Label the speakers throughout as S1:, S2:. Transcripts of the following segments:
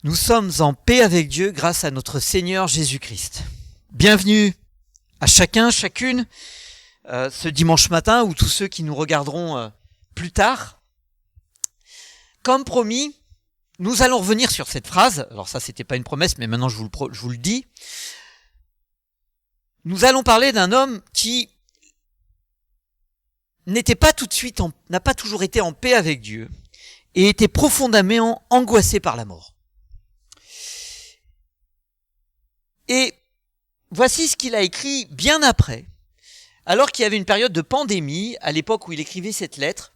S1: Nous sommes en paix avec Dieu grâce à notre Seigneur Jésus-Christ. Bienvenue à chacun, chacune, ce dimanche matin ou tous ceux qui nous regarderont plus tard. Comme promis, nous allons revenir sur cette phrase. Alors ça, c'était pas une promesse, mais maintenant je vous le dis. Nous allons parler d'un homme qui n'était pas tout de suite, n'a pas toujours été en paix avec Dieu et était profondément angoissé par la mort. Et voici ce qu'il a écrit bien après, alors qu'il y avait une période de pandémie, à l'époque où il écrivait cette lettre,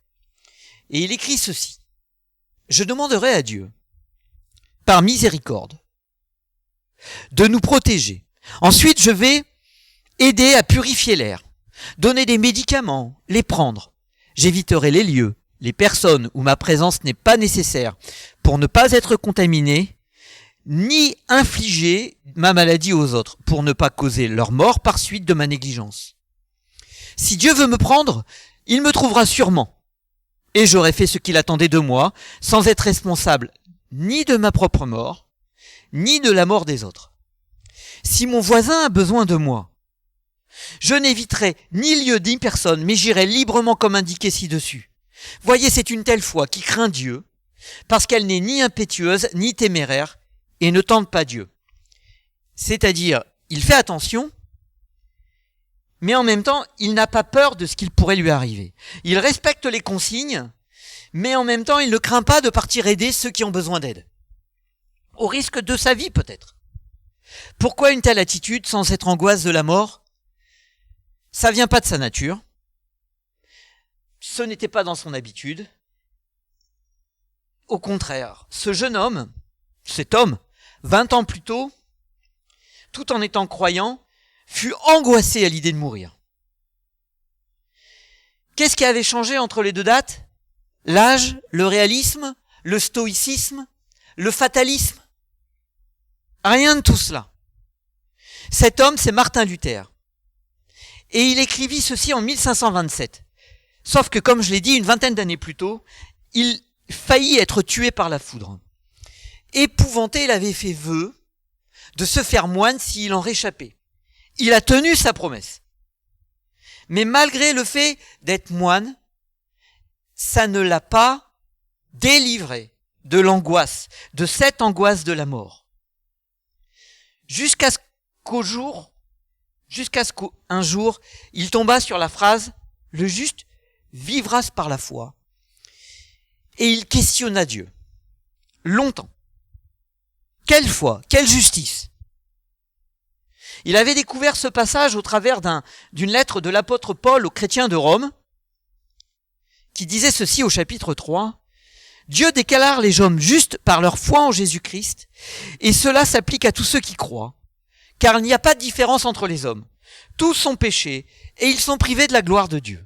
S1: et il écrit ceci. « Je demanderai à Dieu, par miséricorde, de nous protéger. Ensuite, je vais aider à purifier l'air, donner des médicaments, les prendre. J'éviterai les lieux, les personnes où ma présence n'est pas nécessaire pour ne pas être contaminé, ni infliger ma maladie aux autres, pour ne pas causer leur mort par suite de ma négligence. Si Dieu veut me prendre, il me trouvera sûrement, et j'aurai fait ce qu'il attendait de moi, sans être responsable ni de ma propre mort, ni de la mort des autres. Si mon voisin a besoin de moi, je n'éviterai ni lieu ni personne, mais j'irai librement comme indiqué ci-dessus. Voyez, c'est une telle foi qui craint Dieu, parce qu'elle n'est ni impétueuse, ni téméraire, et ne tente pas Dieu. C'est-à-dire, il fait attention, mais en même temps, il n'a pas peur de ce qu'il pourrait lui arriver. Il respecte les consignes, mais en même temps, il ne craint pas de partir aider ceux qui ont besoin d'aide. Au risque de sa vie, peut-être. Pourquoi une telle attitude sans cette angoisse de la mort ? Ça vient pas de sa nature. Ce n'était pas dans son habitude. Au contraire, ce jeune homme, cet homme, 20 ans plus tôt, tout en étant croyant, fut angoissé à l'idée de mourir. Qu'est-ce qui avait changé entre les deux dates ? L'âge, le réalisme, le stoïcisme, le fatalisme ? Rien de tout cela. Cet homme, c'est Martin Luther. Et il écrivit ceci en 1527. Sauf que, comme je l'ai dit, une vingtaine d'années plus tôt, il faillit être tué par la foudre. Épouvanté, il avait fait vœu de se faire moine s'il en réchappait. Il a tenu sa promesse. Mais malgré le fait d'être moine, ça ne l'a pas délivré de l'angoisse, de cette angoisse de la mort. Jusqu'à ce qu'un jour, il tomba sur la phrase « Le juste vivra par la foi ». Et il questionna Dieu. Longtemps. Quelle foi, quelle justice. Il avait découvert ce passage au travers d'une lettre de l'apôtre Paul aux chrétiens de Rome, qui disait ceci au chapitre 3. « Dieu déclare les hommes justes par leur foi en Jésus-Christ, et cela s'applique à tous ceux qui croient, car il n'y a pas de différence entre les hommes. Tous sont péchés, et ils sont privés de la gloire de Dieu.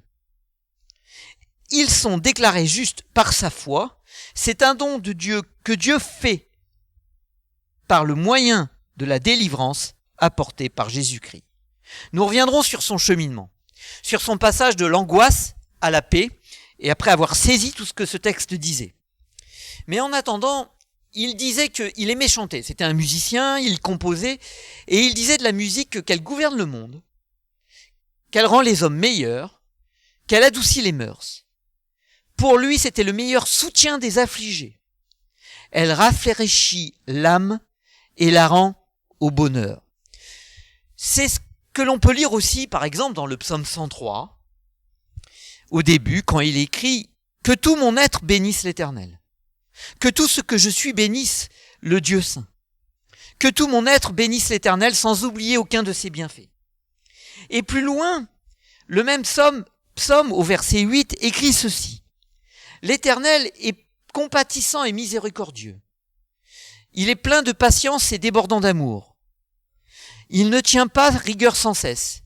S1: Ils sont déclarés justes par sa foi, c'est un don de Dieu que Dieu fait par le moyen de la délivrance apportée par Jésus-Christ. » Nous reviendrons sur son cheminement, sur son passage de l'angoisse à la paix, et après avoir saisi tout ce que ce texte disait. Mais en attendant, il disait qu'il aimait chanter. C'était un musicien, il composait, et il disait de la musique qu'elle gouverne le monde, qu'elle rend les hommes meilleurs, qu'elle adoucit les mœurs. Pour lui, c'était le meilleur soutien des affligés. Elle rafraîchit l'âme et la rend au bonheur. C'est ce que l'on peut lire aussi, par exemple, dans le psaume 103, au début, quand il écrit « Que tout mon être bénisse l'Éternel, que tout ce que je suis bénisse le Dieu saint, que tout mon être bénisse l'Éternel sans oublier aucun de ses bienfaits. » Et plus loin, le même psaume au verset 8 écrit ceci. « L'Éternel est compatissant et miséricordieux. Il est plein de patience et débordant d'amour. Il ne tient pas rigueur sans cesse.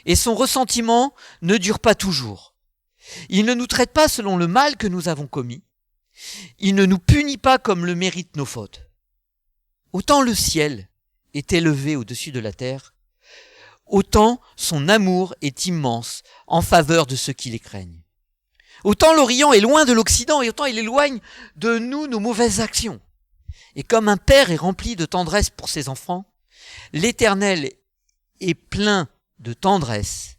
S1: Et son ressentiment ne dure pas toujours. Il ne nous traite pas selon le mal que nous avons commis. Il ne nous punit pas comme le méritent nos fautes. Autant le ciel est élevé au-dessus de la terre, autant son amour est immense en faveur de ceux qui les craignent. Autant l'Orient est loin de l'Occident et autant il éloigne de nous nos mauvaises actions. Et comme un père est rempli de tendresse pour ses enfants, l'Éternel est plein de tendresse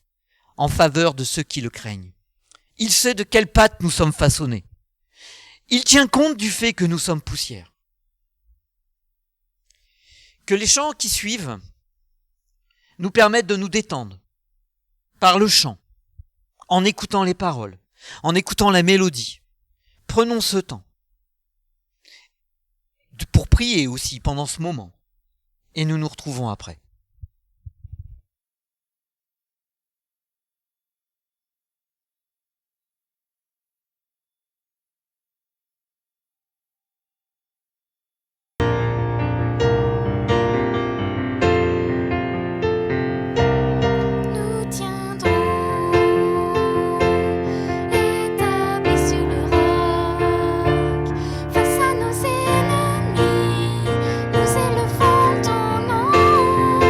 S1: en faveur de ceux qui le craignent. Il sait de quelle pâte nous sommes façonnés. Il tient compte du fait que nous sommes poussière. Que les chants qui suivent nous permettent de nous détendre par le chant, en écoutant les paroles, en écoutant la mélodie. Prenons ce temps pour prier aussi pendant ce moment et nous nous retrouvons après.
S2: Nous élevons ton nom.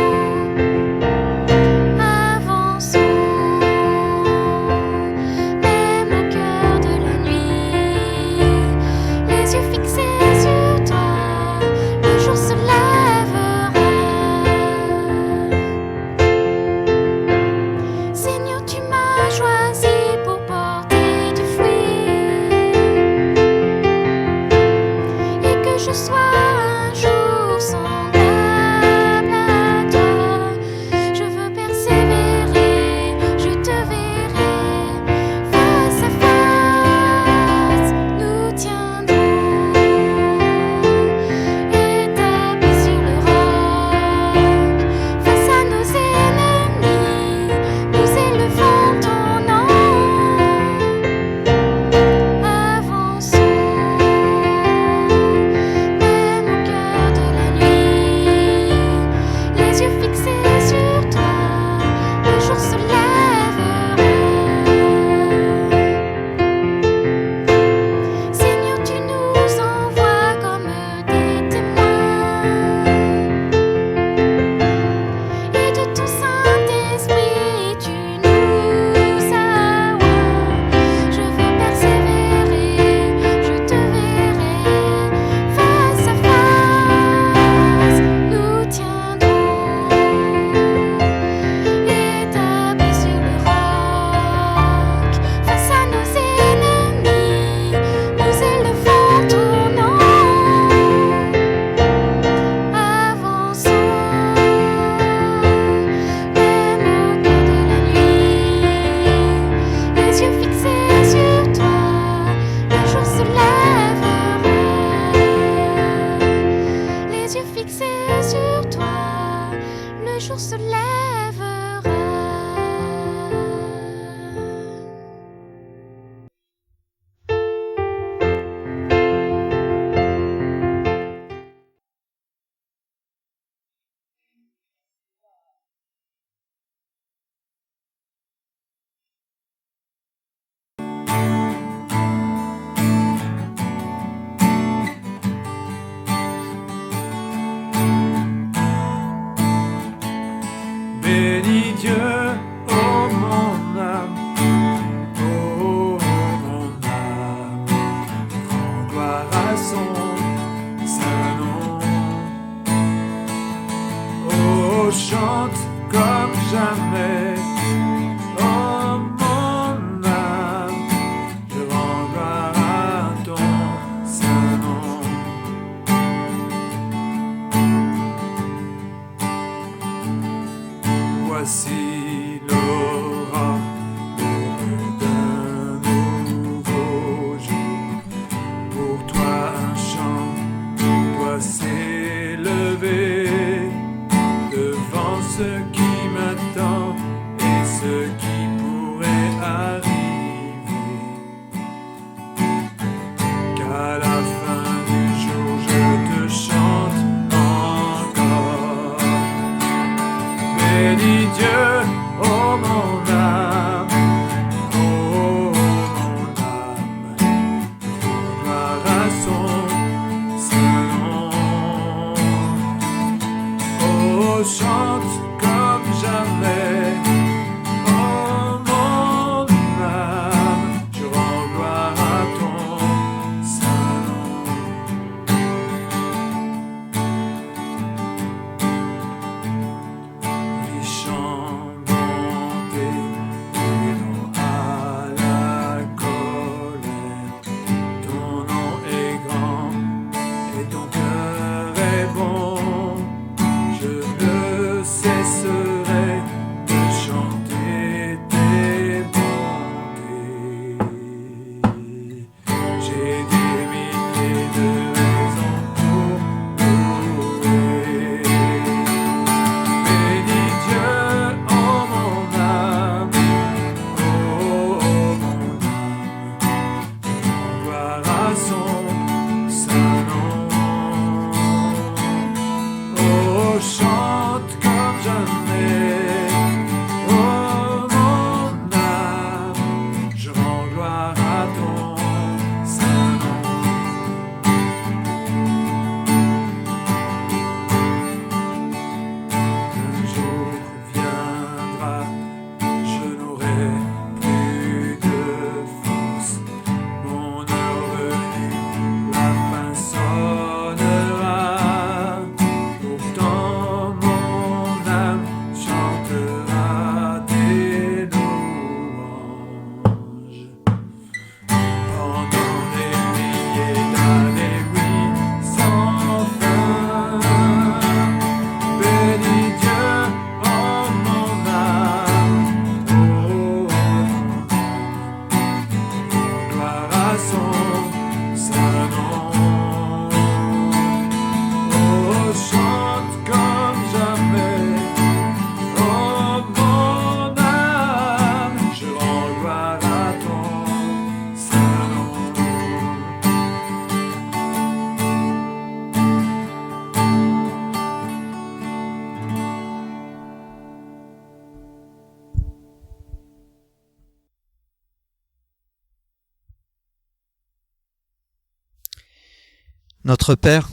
S1: Notre Père,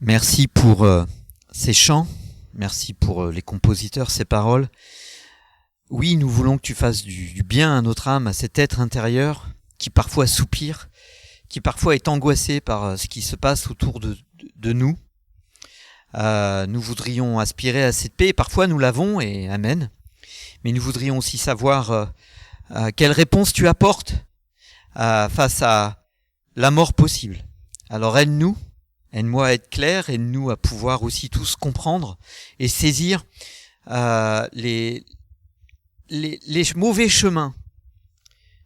S1: merci pour ces chants, merci pour les compositeurs, ces paroles. Oui, nous voulons que tu fasses du bien à notre âme, à cet être intérieur qui parfois soupire, qui parfois est angoissé par ce qui se passe autour de nous. Nous voudrions aspirer à cette paix, et parfois nous l'avons, et amen. Mais nous voudrions aussi savoir quelle réponse tu apportes face à la mort possible. Alors aide-moi à être clair, aide-nous à pouvoir aussi tous comprendre et saisir les mauvais chemins,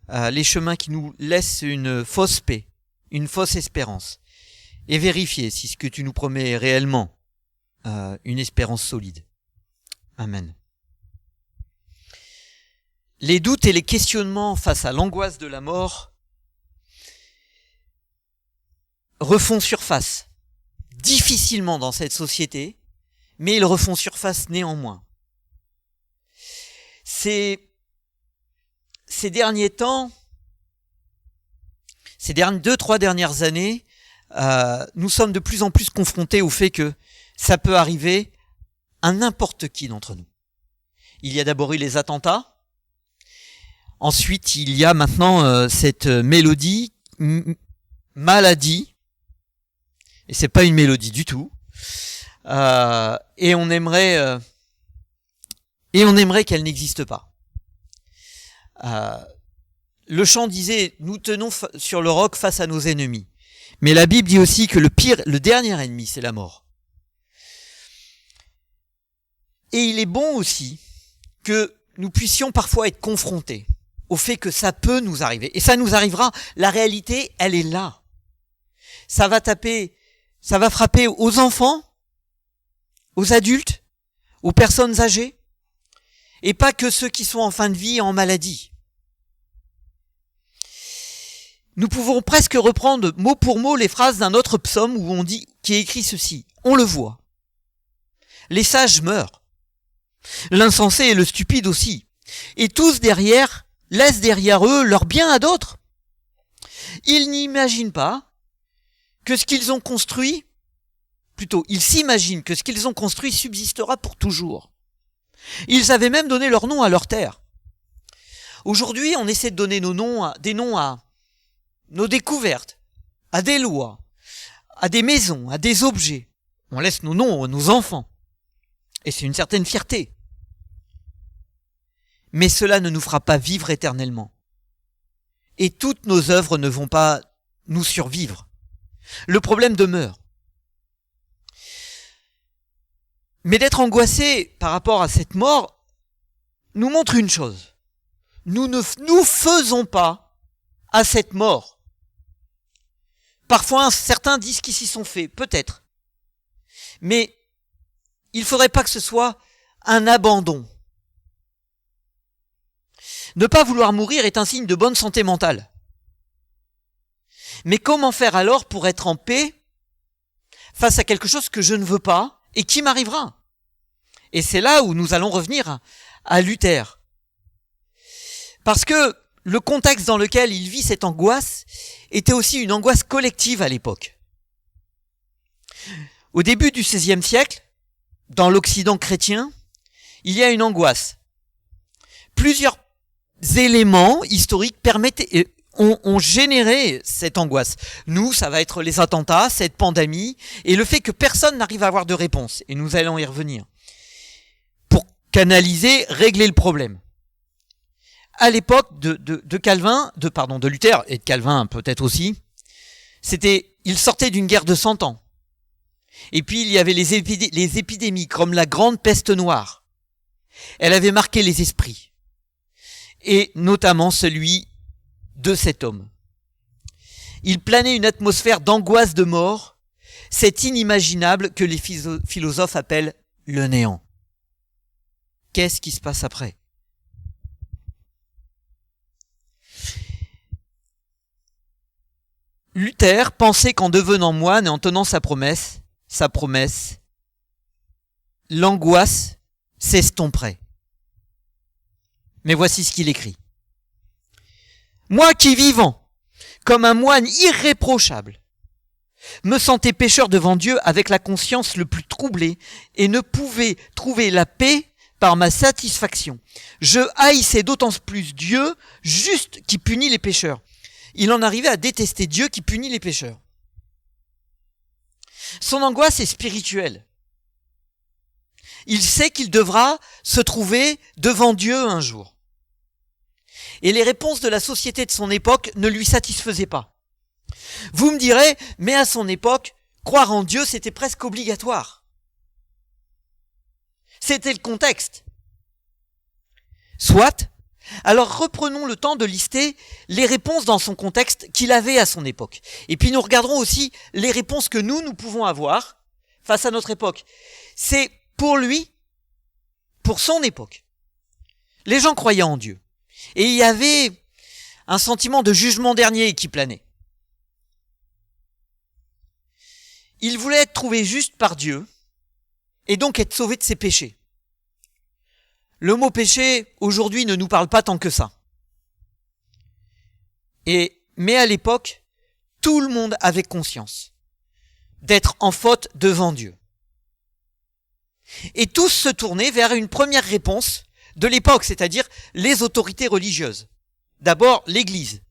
S1: les chemins qui nous laissent une fausse paix, une fausse espérance, et vérifier si ce que tu nous promets est réellement une espérance solide. Amen. Les doutes et les questionnements face à l'angoisse de la mort refont surface, difficilement dans cette société, mais ils refont surface néanmoins. Ces derniers temps, ces 2-3 dernières années, nous sommes de plus en plus confrontés au fait que ça peut arriver à n'importe qui d'entre nous. Il y a d'abord eu les attentats. Ensuite, il y a maintenant cette mélodie, maladie. Et c'est pas une mélodie du tout. Et on aimerait qu'elle n'existe pas. Le chant disait, nous tenons sur le roc face à nos ennemis. Mais la Bible dit aussi que le dernier ennemi, c'est la mort. Et il est bon aussi que nous puissions parfois être confrontés au fait que ça peut nous arriver. Et ça nous arrivera. La réalité, elle est là. Ça va frapper aux enfants, aux adultes, aux personnes âgées, et pas que ceux qui sont en fin de vie et en maladie. Nous pouvons presque reprendre mot pour mot les phrases d'un autre psaume où on dit, qui est écrit ceci. On le voit. Les sages meurent. L'insensé et le stupide aussi. Et tous laissent derrière eux leur bien à d'autres. Ils n'imaginent pas que ce qu'ils ont construit, plutôt, ils s'imaginent que ce qu'ils ont construit subsistera pour toujours. Ils avaient même donné leur nom à leur terre. Aujourd'hui, on essaie de donner des noms à nos découvertes, à des lois, à des maisons, à des objets. On laisse nos noms à nos enfants. Et c'est une certaine fierté. Mais cela ne nous fera pas vivre éternellement. Et toutes nos œuvres ne vont pas nous survivre. Le problème demeure. Mais d'être angoissé par rapport à cette mort nous montre une chose. Nous ne nous faisons pas à cette mort. Parfois, certains disent qu'ils s'y sont faits, peut-être. Mais il ne faudrait pas que ce soit un abandon. Ne pas vouloir mourir est un signe de bonne santé mentale. Mais comment faire alors pour être en paix face à quelque chose que je ne veux pas et qui m'arrivera? Et c'est là où nous allons revenir à Luther. Parce que le contexte dans lequel il vit cette angoisse était aussi une angoisse collective à l'époque. Au début du XVIe siècle, dans l'Occident chrétien, il y a une angoisse. Plusieurs éléments historiques ont généré cette angoisse. Nous, ça va être les attentats, cette pandémie, et le fait que personne n'arrive à avoir de réponse. Et nous allons y revenir. Pour canaliser, régler le problème. À l'époque de Luther, et de Calvin peut-être aussi, il sortait d'une guerre de 100 ans. Et puis il y avait les épidémies, comme la grande peste noire. Elle avait marqué les esprits. Et notamment celui de cet homme. Il planait une atmosphère d'angoisse de mort, c'est inimaginable que les philosophes appellent le néant. Qu'est-ce qui se passe après? Luther pensait qu'en devenant moine et en tenant sa promesse, l'angoisse s'estomperait. Mais voici ce qu'il écrit. Moi qui vivant, comme un moine irréprochable, me sentais pécheur devant Dieu avec la conscience le plus troublée et ne pouvais trouver la paix par ma satisfaction. Je haïssais d'autant plus Dieu juste qui punit les pécheurs. Il en arrivait à détester Dieu qui punit les pécheurs. Son angoisse est spirituelle. Il sait qu'il devra se trouver devant Dieu un jour. Et les réponses de la société de son époque ne lui satisfaisaient pas. Vous me direz, mais à son époque, croire en Dieu, c'était presque obligatoire. C'était le contexte. Soit. Alors reprenons le temps de lister les réponses dans son contexte qu'il avait à son époque. Et puis nous regarderons aussi les réponses que nous pouvons avoir face à notre époque. C'est pour lui, pour son époque. Les gens croyaient en Dieu. Et il y avait un sentiment de jugement dernier qui planait. Il voulait être trouvé juste par Dieu et donc être sauvé de ses péchés. Le mot péché, aujourd'hui, ne nous parle pas tant que ça. Mais à l'époque, tout le monde avait conscience d'être en faute devant Dieu. Et tous se tournaient vers une première réponse de l'époque, c'est-à-dire les autorités religieuses. D'abord, l'Église.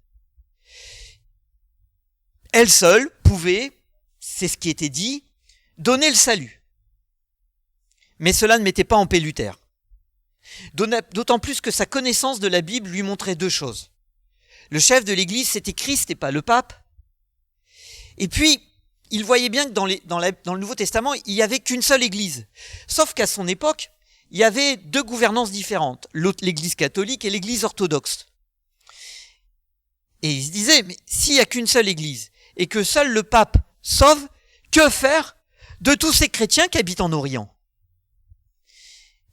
S1: Elle seule pouvait, c'est ce qui était dit, donner le salut. Mais cela ne mettait pas en paix Luther. D'autant plus que sa connaissance de la Bible lui montrait deux choses. Le chef de l'Église, c'était Christ et pas le pape. Et puis, il voyait bien que dans le Nouveau Testament, il n'y avait qu'une seule Église. Sauf qu'à son époque, il y avait deux gouvernances différentes, l'Église catholique et l'Église orthodoxe. Et il se disait, mais s'il n'y a qu'une seule Église et que seul le pape sauve, que faire de tous ces chrétiens qui habitent en Orient ?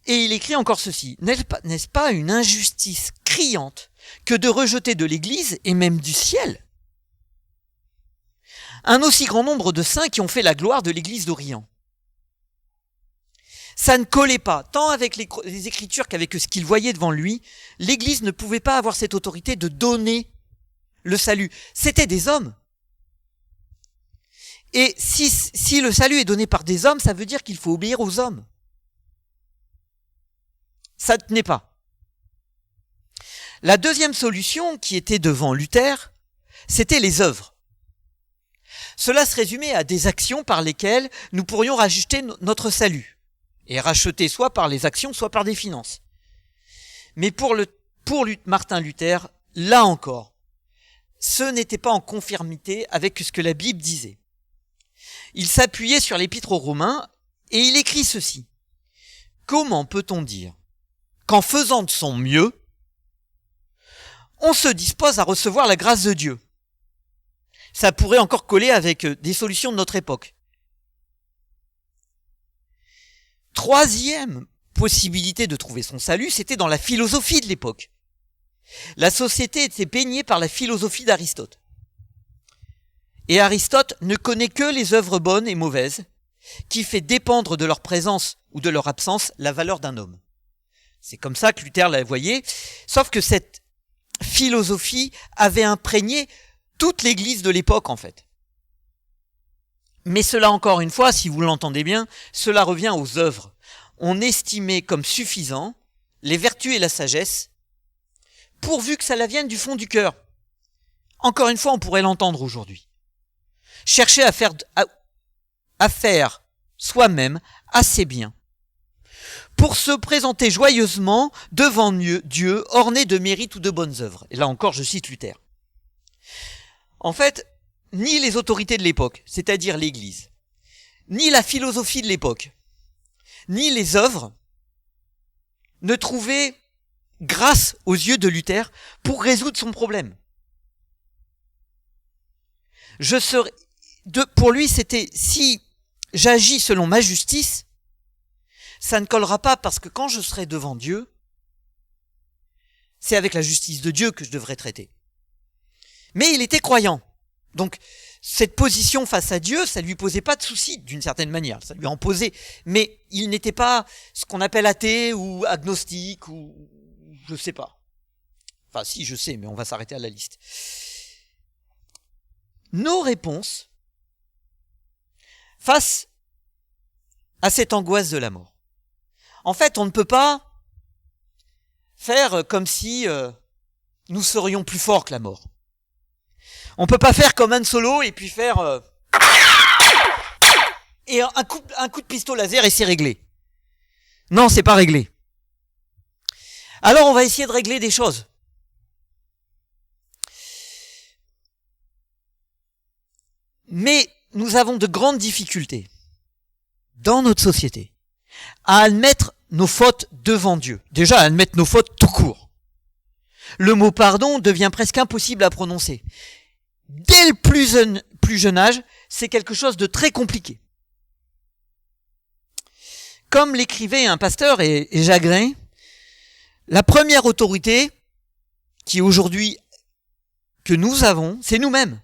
S1: Et il écrit encore ceci, n'est-ce pas une injustice criante que de rejeter de l'Église et même du ciel un aussi grand nombre de saints qui ont fait la gloire de l'Église d'Orient? Ça ne collait pas, tant avec les Écritures qu'avec ce qu'il voyait devant lui. L'Église ne pouvait pas avoir cette autorité de donner le salut. C'était des hommes. Et si le salut est donné par des hommes, ça veut dire qu'il faut obéir aux hommes. Ça ne tenait pas. La deuxième solution qui était devant Luther, c'était les œuvres. Cela se résumait à des actions par lesquelles nous pourrions racheter notre salut. Et racheter soit par les actions, soit par des finances. Mais pour Martin Luther, là encore, ce n'était pas en conformité avec ce que la Bible disait. Il s'appuyait sur l'épître aux Romains et il écrit ceci. Comment peut-on dire qu'en faisant de son mieux, on se dispose à recevoir la grâce de Dieu? Ça pourrait encore coller avec des solutions de notre époque. Troisième possibilité de trouver son salut, c'était dans la philosophie de l'époque. La société était baignée par la philosophie d'Aristote. Et Aristote ne connaît que les œuvres bonnes et mauvaises, qui fait dépendre de leur présence ou de leur absence la valeur d'un homme. C'est comme ça que Luther la voyait, sauf que cette philosophie avait imprégné toute l'Église de l'époque en fait. Mais cela encore une fois, si vous l'entendez bien, cela revient aux œuvres. On estimait comme suffisant les vertus et la sagesse, pourvu que ça la vienne du fond du cœur. Encore une fois, on pourrait l'entendre aujourd'hui. Chercher à faire soi-même assez bien, pour se présenter joyeusement devant Dieu, orné de mérites ou de bonnes œuvres. Et là encore, je cite Luther. En fait, ni les autorités de l'époque, c'est-à-dire l'Église, ni la philosophie de l'époque, ni les œuvres ne trouvaient grâce aux yeux de Luther pour résoudre son problème. Pour lui, c'était si j'agis selon ma justice, ça ne collera pas parce que quand je serai devant Dieu, c'est avec la justice de Dieu que je devrais traiter. Mais il était croyant. Donc, cette position face à Dieu, ça lui posait pas de soucis, d'une certaine manière. Ça lui en posait. Mais il n'était pas ce qu'on appelle athée ou agnostique ou je sais pas. Enfin, si, je sais, mais on va s'arrêter à la liste. Nos réponses face à cette angoisse de la mort. En fait, on ne peut pas faire comme si nous serions plus forts que la mort. On peut pas faire comme Han Solo et puis faire et un coup de pistolet laser et c'est réglé. Non, c'est pas réglé. Alors on va essayer de régler des choses. Mais nous avons de grandes difficultés dans notre société à admettre nos fautes devant Dieu. Déjà, à admettre nos fautes tout court. Le mot pardon devient presque impossible à prononcer. Dès le plus jeune âge, c'est quelque chose de très compliqué. Comme l'écrivait un pasteur et Jagrin, la première autorité qui aujourd'hui que nous avons, c'est nous-mêmes.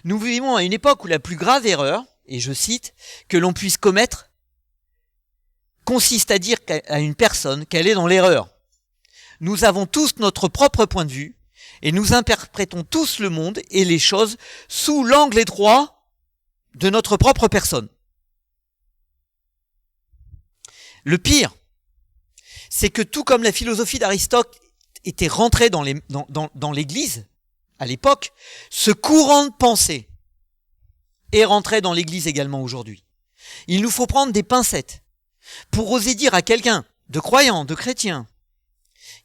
S1: Nous vivons à une époque où la plus grave erreur, et je cite, que l'on puisse commettre, consiste à dire à une personne qu'elle est dans l'erreur. Nous avons tous notre propre point de vue, et nous interprétons tous le monde et les choses sous l'angle étroit de notre propre personne. Le pire, c'est que tout comme la philosophie d'Aristote était rentrée dans l'Église, à l'époque, ce courant de pensée est rentré dans l'Église également aujourd'hui. Il nous faut prendre des pincettes pour oser dire à quelqu'un de croyant, de chrétien,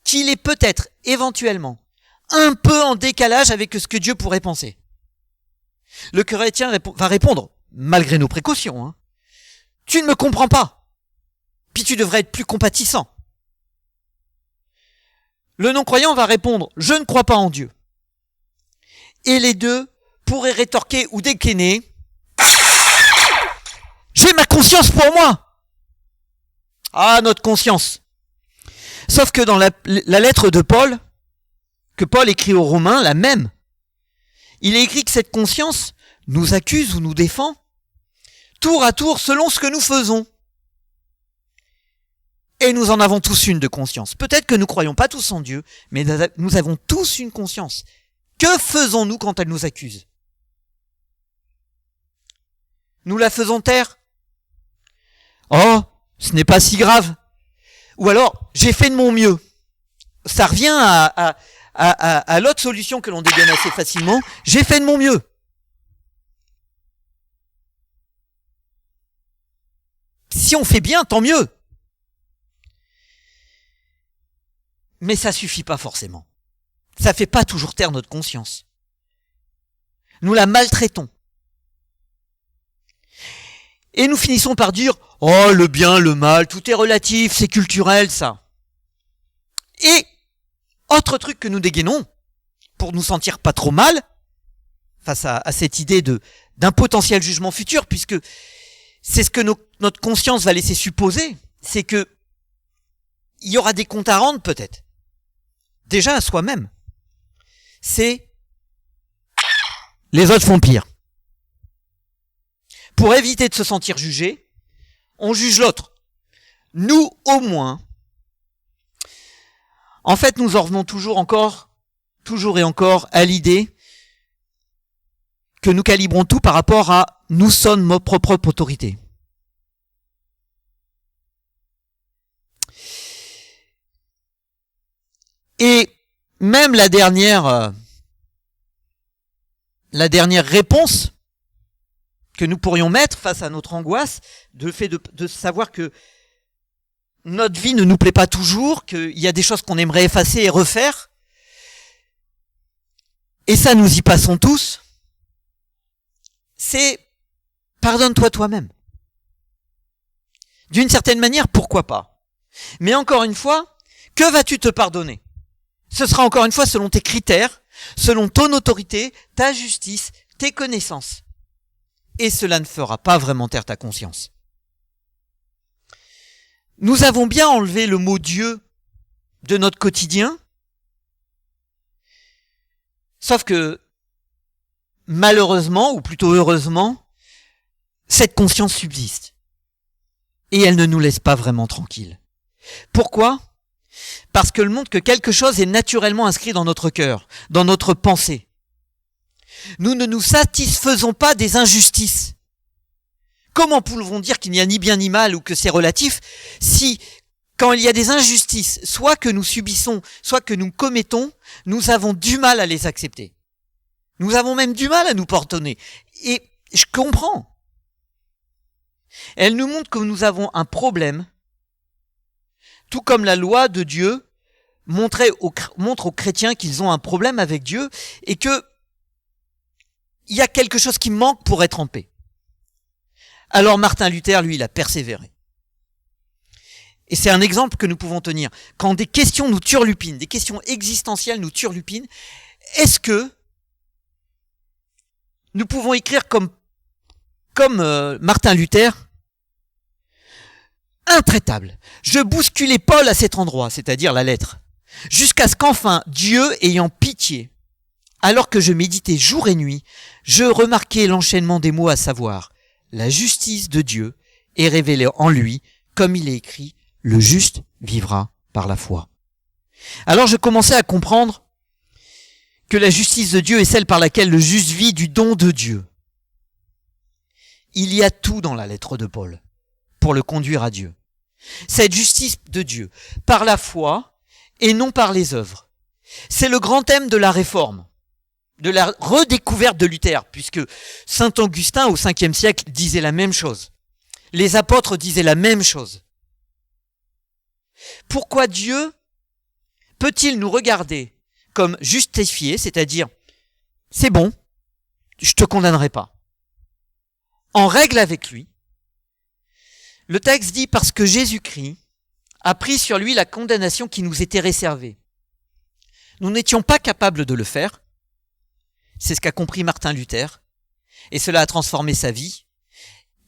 S1: qu'il est peut-être, éventuellement, un peu en décalage avec ce que Dieu pourrait penser. Le chrétien va répondre, malgré nos précautions, tu ne me comprends pas, puis tu devrais être plus compatissant. Le non-croyant va répondre, je ne crois pas en Dieu. Et les deux pourraient rétorquer ou décliner, j'ai ma conscience pour moi. Ah, notre conscience. Sauf que dans la lettre de Paul, que Paul écrit aux Romains, la même, il est écrit que cette conscience nous accuse ou nous défend, tour à tour selon ce que nous faisons. Et nous en avons tous une de conscience. Peut-être que nous ne croyons pas tous en Dieu, mais nous avons tous une conscience. Que faisons-nous quand elle nous accuse? Nous la faisons taire? Oh, ce n'est pas si grave. Ou alors, j'ai fait de mon mieux. Ça revient à l'autre solution que l'on dégaine assez facilement. J'ai fait de mon mieux. Si on fait bien, tant mieux. Mais ça suffit pas forcément. Ça fait pas toujours taire notre conscience. Nous la maltraitons. Et nous finissons par dire, oh, le bien, le mal, tout est relatif, c'est culturel, ça. Et, autre truc que nous dégainons, pour nous sentir pas trop mal, face à cette idée d'un potentiel jugement futur, puisque c'est ce que notre conscience va laisser supposer, c'est que il y aura des comptes à rendre peut-être. Déjà à soi-même. C'est les autres font pire. Pour éviter de se sentir jugé, on juge l'autre. Nous, au moins. En fait, nous en revenons toujours et encore, à l'idée que nous calibrons tout par rapport à nous sommes notre propre autorité. Et même la dernière réponse que nous pourrions mettre face à notre angoisse, de fait de savoir que notre vie ne nous plaît pas toujours, qu'il y a des choses qu'on aimerait effacer et refaire, et ça nous y passons tous, c'est pardonne-toi toi-même. D'une certaine manière, pourquoi pas? Mais encore une fois, que vas-tu te pardonner? Ce sera encore une fois selon tes critères, selon ton autorité, ta justice, tes connaissances. Et cela ne fera pas vraiment taire ta conscience. Nous avons bien enlevé le mot Dieu de notre quotidien, sauf que, malheureusement, ou plutôt heureusement, cette conscience subsiste. Et elle ne nous laisse pas vraiment tranquilles. Pourquoi ? Parce qu'elle montre que quelque chose est naturellement inscrit dans notre cœur, dans notre pensée. Nous ne nous satisfaisons pas des injustices. Comment pouvons-nous dire qu'il n'y a ni bien ni mal ou que c'est relatif si, quand il y a des injustices, soit que nous subissons, soit que nous commettons, nous avons du mal à les accepter. Nous avons même du mal à nous pardonner. Et je comprends. Elle nous montre que nous avons un problème, tout comme la loi de Dieu montre aux chrétiens qu'ils ont un problème avec Dieu et que il y a quelque chose qui manque pour être en paix. Alors Martin Luther, lui, il a persévéré. Et c'est un exemple que nous pouvons tenir. Quand des questions nous turlupinent, des questions existentielles nous turlupinent, est-ce que nous pouvons écrire comme Martin Luther, intraitable. Je bousculais Paul à cet endroit, c'est-à-dire la lettre, jusqu'à ce qu'enfin, Dieu ayant pitié, alors que je méditais jour et nuit, je remarquai l'enchaînement des mots, à savoir, la justice de Dieu est révélée en lui, comme il est écrit, le juste vivra par la foi. Alors je commençais à comprendre que la justice de Dieu est celle par laquelle le juste vit du don de Dieu. Il y a tout dans la lettre de Paul pour le conduire à Dieu. Cette justice de Dieu, par la foi et non par les œuvres. C'est le grand thème de la réforme, de la redécouverte de Luther, puisque saint Augustin au 5e siècle disait la même chose. Les apôtres disaient la même chose. Pourquoi Dieu peut-il nous regarder comme justifiés, c'est-à-dire, c'est bon, je te condamnerai pas, en règle avec lui? Le texte dit parce que Jésus-Christ a pris sur lui la condamnation qui nous était réservée. Nous n'étions pas capables de le faire. C'est ce qu'a compris Martin Luther. Et cela a transformé sa vie.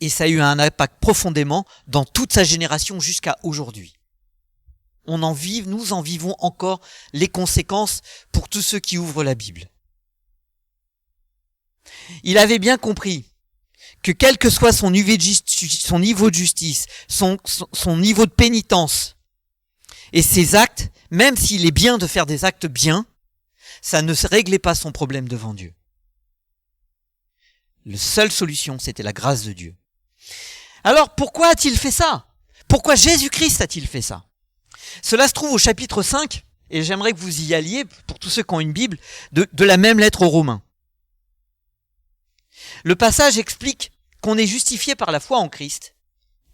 S1: Et ça a eu un impact profondément dans toute sa génération jusqu'à aujourd'hui. Nous en vivons encore les conséquences pour tous ceux qui ouvrent la Bible. Il avait bien compris que quel que soit son niveau de justice, son niveau de pénitence et ses actes, même s'il est bien de faire des actes bien, ça ne réglait pas son problème devant Dieu. La seule solution, c'était la grâce de Dieu. Alors, pourquoi a-t-il fait ça? Pourquoi Jésus-Christ a-t-il fait ça? Cela se trouve au chapitre 5, et j'aimerais que vous y alliez, pour tous ceux qui ont une Bible, de la même lettre aux Romains. Le passage explique qu'on est justifié par la foi en Christ,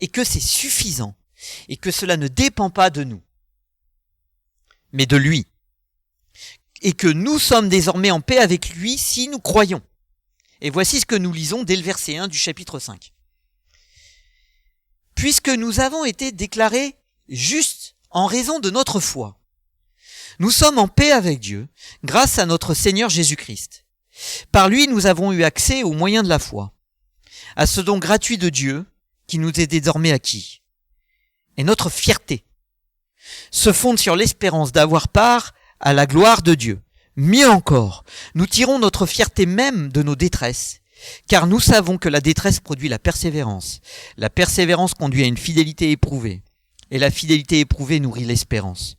S1: et que c'est suffisant, et que cela ne dépend pas de nous, mais de lui. Et que nous sommes désormais en paix avec lui si nous croyons. Et voici ce que nous lisons dès le verset 1 du chapitre 5. Puisque nous avons été déclarés justes en raison de notre foi, nous sommes en paix avec Dieu grâce à notre Seigneur Jésus-Christ. Par lui, nous avons eu accès au moyen de la foi, à ce don gratuit de Dieu qui nous est désormais acquis. Et notre fierté se fonde sur l'espérance d'avoir part à la gloire de Dieu. Mieux encore, nous tirons notre fierté même de nos détresses, car nous savons que la détresse produit la persévérance. La persévérance conduit à une fidélité éprouvée, et la fidélité éprouvée nourrit l'espérance.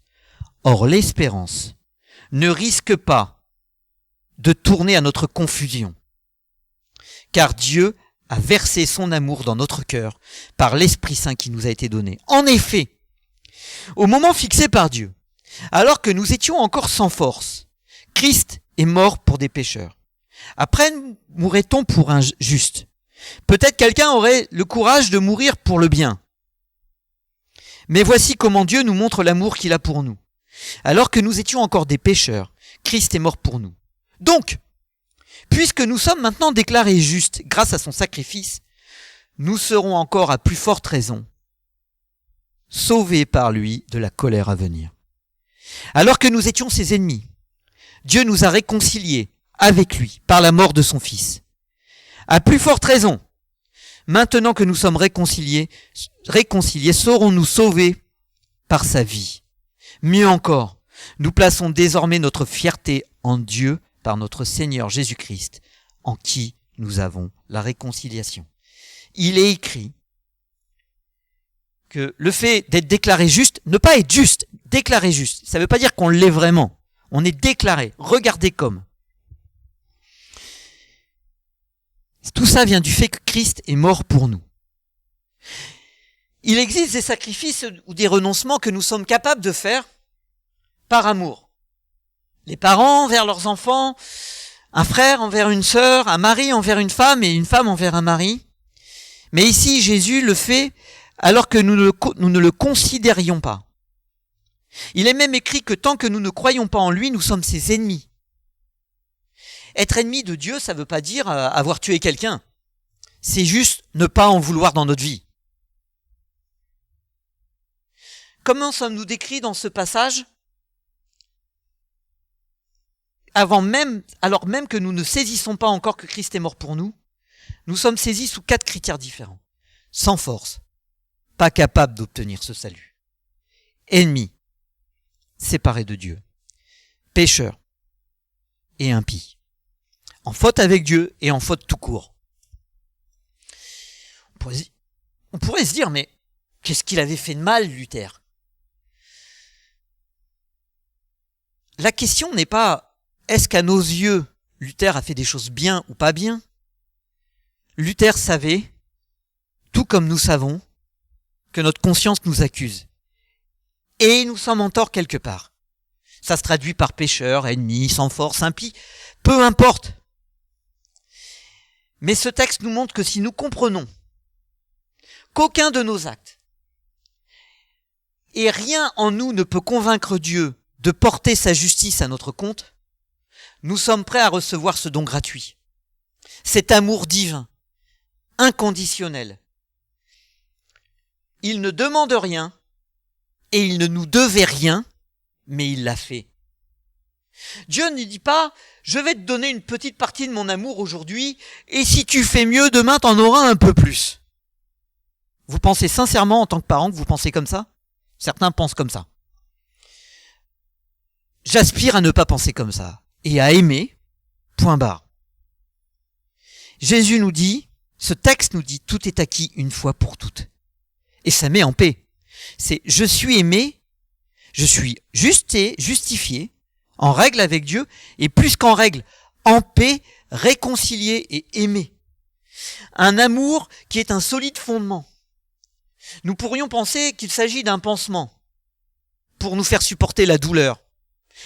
S1: Or, l'espérance ne risque pas de tourner à notre confusion, car Dieu a versé son amour dans notre cœur par l'Esprit Saint qui nous a été donné. En effet, au moment fixé par Dieu, alors que nous étions encore sans force, Christ est mort pour des pécheurs. Après, mourrait-on pour un juste? Peut-être quelqu'un aurait le courage de mourir pour le bien. Mais voici comment Dieu nous montre l'amour qu'il a pour nous. Alors que nous étions encore des pécheurs, Christ est mort pour nous. Donc, puisque nous sommes maintenant déclarés justes grâce à son sacrifice, nous serons encore à plus forte raison sauvés par lui de la colère à venir. Alors que nous étions ses ennemis, Dieu nous a réconciliés avec lui par la mort de son Fils. À plus forte raison, maintenant que nous sommes réconciliés, serons-nous sauvés par sa vie. Mieux encore, nous plaçons désormais notre fierté en Dieu par notre Seigneur Jésus-Christ, en qui nous avons la réconciliation. Il est écrit que le fait d'être déclaré juste, ne pas être juste, déclaré juste, ça ne veut pas dire qu'on l'est vraiment. On est déclaré, regardé comme. Tout ça vient du fait que Christ est mort pour nous. Il existe des sacrifices ou des renoncements que nous sommes capables de faire par amour. Les parents envers leurs enfants, un frère envers une sœur, un mari envers une femme et une femme envers un mari. Mais ici, Jésus le fait alors que nous ne le considérions pas. Il est même écrit que tant que nous ne croyons pas en lui, nous sommes ses ennemis. Être ennemi de Dieu, ça ne veut pas dire avoir tué quelqu'un. C'est juste ne pas en vouloir dans notre vie. Comment sommes-nous décrits dans ce passage ? Alors même que nous ne saisissons pas encore que Christ est mort pour nous, nous sommes saisis sous 4 critères différents. Sans force, pas capable d'obtenir ce salut. Ennemi, séparé de Dieu. Pécheur et impie. En faute avec Dieu et en faute tout court. On pourrait se dire, mais qu'est-ce qu'il avait fait de mal, Luther ? La question n'est pas, est-ce qu'à nos yeux, Luther a fait des choses bien ou pas bien ? Luther savait, tout comme nous savons, que notre conscience nous accuse. Et nous sommes en tort quelque part. Ça se traduit par pécheur, ennemi, sans force, impie, peu importe. Mais ce texte nous montre que si nous comprenons qu'aucun de nos actes et rien en nous ne peut convaincre Dieu de porter sa justice à notre compte, nous sommes prêts à recevoir ce don gratuit. Cet amour divin, inconditionnel. Il ne demande rien et il ne nous devait rien, mais il l'a fait. Dieu ne dit pas, je vais te donner une petite partie de mon amour aujourd'hui, et si tu fais mieux, demain t'en auras un peu plus. Vous pensez sincèrement en tant que parent que vous pensez comme ça ? Certains pensent comme ça. J'aspire à ne pas penser comme ça, et à aimer, point barre. Jésus nous dit, ce texte nous dit, tout est acquis une fois pour toutes. Et ça met en paix. C'est, je suis aimé, je suis justifié, en règle avec Dieu, et plus qu'en règle, en paix, réconcilié et aimé. Un amour qui est un solide fondement. Nous pourrions penser qu'il s'agit d'un pansement pour nous faire supporter la douleur,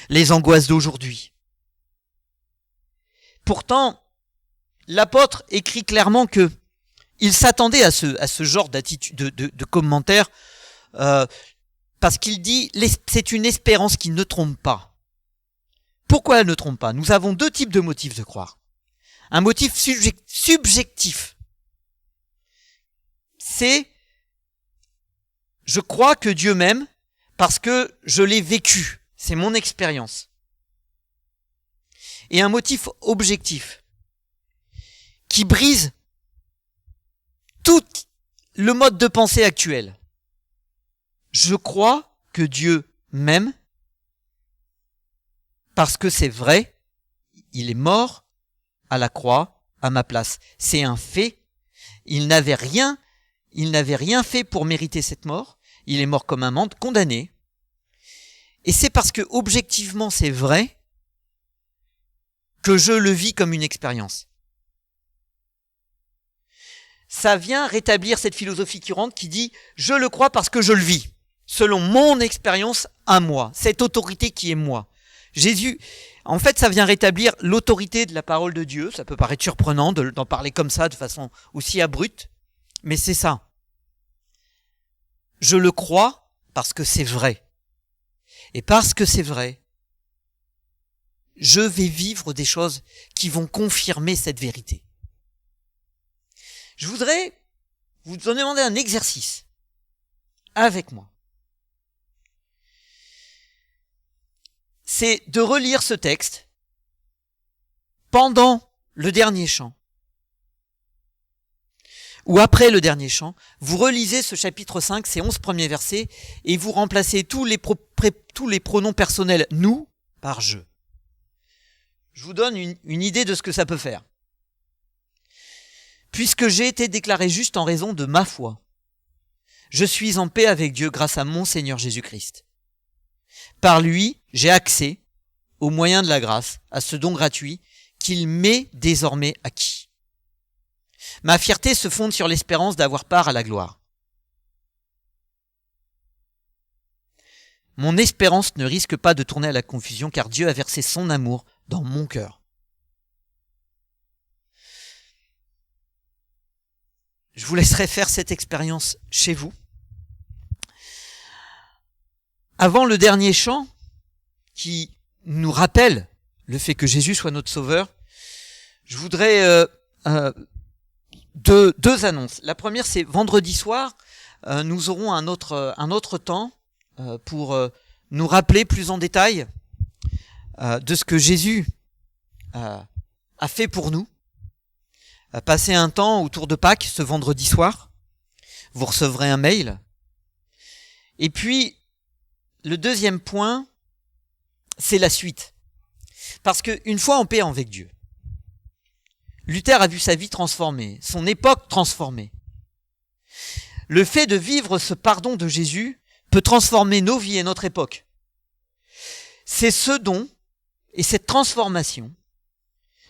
S1: les angoisses d'aujourd'hui. Pourtant, l'apôtre écrit clairement que il s'attendait à ce genre d'attitude, de commentaire, parce qu'il dit c'est une espérance qui ne trompe pas. Pourquoi elle ne trompe pas ? Nous avons 2 types de motifs de croire. Un motif subjectif. C'est je crois que Dieu m'aime parce que je l'ai vécu. C'est mon expérience. Et un motif objectif qui brise tout le mode de pensée actuel. Je crois que Dieu m'aime parce que c'est vrai, il est mort à la croix à ma place. C'est un fait. Il n'avait rien fait pour mériter cette mort. Il est mort comme un menteur, condamné. Et c'est parce que objectivement c'est vrai que je le vis comme une expérience. Ça vient rétablir cette philosophie qui dit « je le crois parce que je le vis », selon mon expérience à moi, cette autorité qui est moi. Jésus, en fait, ça vient rétablir l'autorité de la parole de Dieu. Ça peut paraître surprenant d'en parler comme ça, de façon aussi abrupte, mais c'est ça. Je le crois parce que c'est vrai. Et parce que c'est vrai, je vais vivre des choses qui vont confirmer cette vérité. Je voudrais vous demander un exercice avec moi. C'est de relire ce texte pendant le dernier chant. Ou après le dernier chant, vous relisez ce chapitre 5, ces 11 premiers versets, et vous remplacez tous les pronoms personnels « nous » par « je ». Je vous donne une idée de ce que ça peut faire. Puisque j'ai été déclaré juste en raison de ma foi, je suis en paix avec Dieu grâce à mon Seigneur Jésus-Christ. Par lui, j'ai accès, au moyen de la grâce, à ce don gratuit qu'il m'est désormais acquis. Ma fierté se fonde sur l'espérance d'avoir part à la gloire. mon espérance ne risque pas de tourner à la confusion car Dieu a versé son amour dans mon cœur. Je vous laisserai faire cette expérience chez vous. Avant le dernier chant, qui nous rappelle le fait que Jésus soit notre sauveur, je voudrais deux annonces. La première, c'est vendredi soir, nous aurons un autre temps pour nous rappeler plus en détail de ce que Jésus a fait pour nous. Passer un temps autour de Pâques ce vendredi soir. Vous recevrez un mail. Et puis, le deuxième point, c'est la suite. Parce qu'une fois en paix avec Dieu, Luther a vu sa vie transformée, son époque transformée. Le fait de vivre ce pardon de Jésus peut transformer nos vies et notre époque. C'est ce don et cette transformation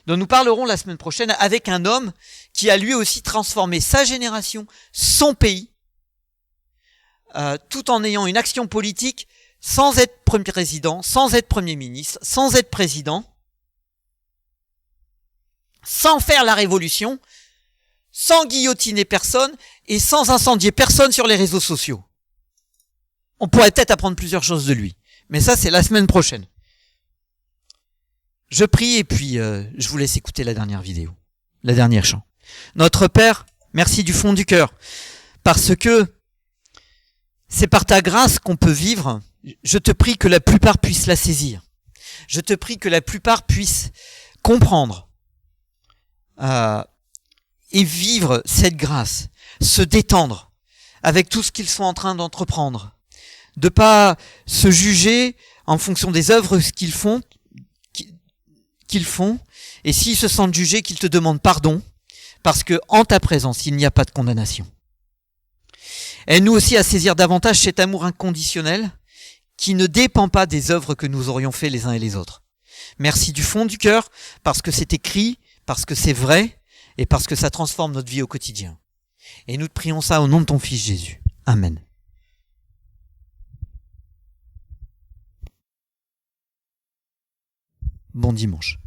S1: dont nous parlerons la semaine prochaine avec un homme qui a lui aussi transformé sa génération, son pays, tout en ayant une action politique sans être président, sans être premier ministre, sans être président, sans faire la révolution, sans guillotiner personne et sans incendier personne sur les réseaux sociaux. On pourrait peut-être apprendre plusieurs choses de lui, mais ça c'est la semaine prochaine. Je prie et puis je vous laisse écouter la dernière vidéo, la dernière chant. Notre Père, merci du fond du cœur, parce que c'est par ta grâce qu'on peut vivre. Je te prie que la plupart puissent la saisir. Je te prie que la plupart puissent comprendre et vivre cette grâce, se détendre avec tout ce qu'ils sont en train d'entreprendre, de pas se juger en fonction des œuvres qu'ils font, et s'ils se sentent jugés, qu'ils te demandent pardon, parce que en ta présence, il n'y a pas de condamnation. Aide-nous aussi à saisir davantage cet amour inconditionnel qui ne dépend pas des œuvres que nous aurions fait les uns et les autres. Merci du fond du cœur, parce que c'est écrit, parce que c'est vrai, et parce que ça transforme notre vie au quotidien. Et nous te prions ça au nom de ton Fils Jésus. Amen. Bon dimanche.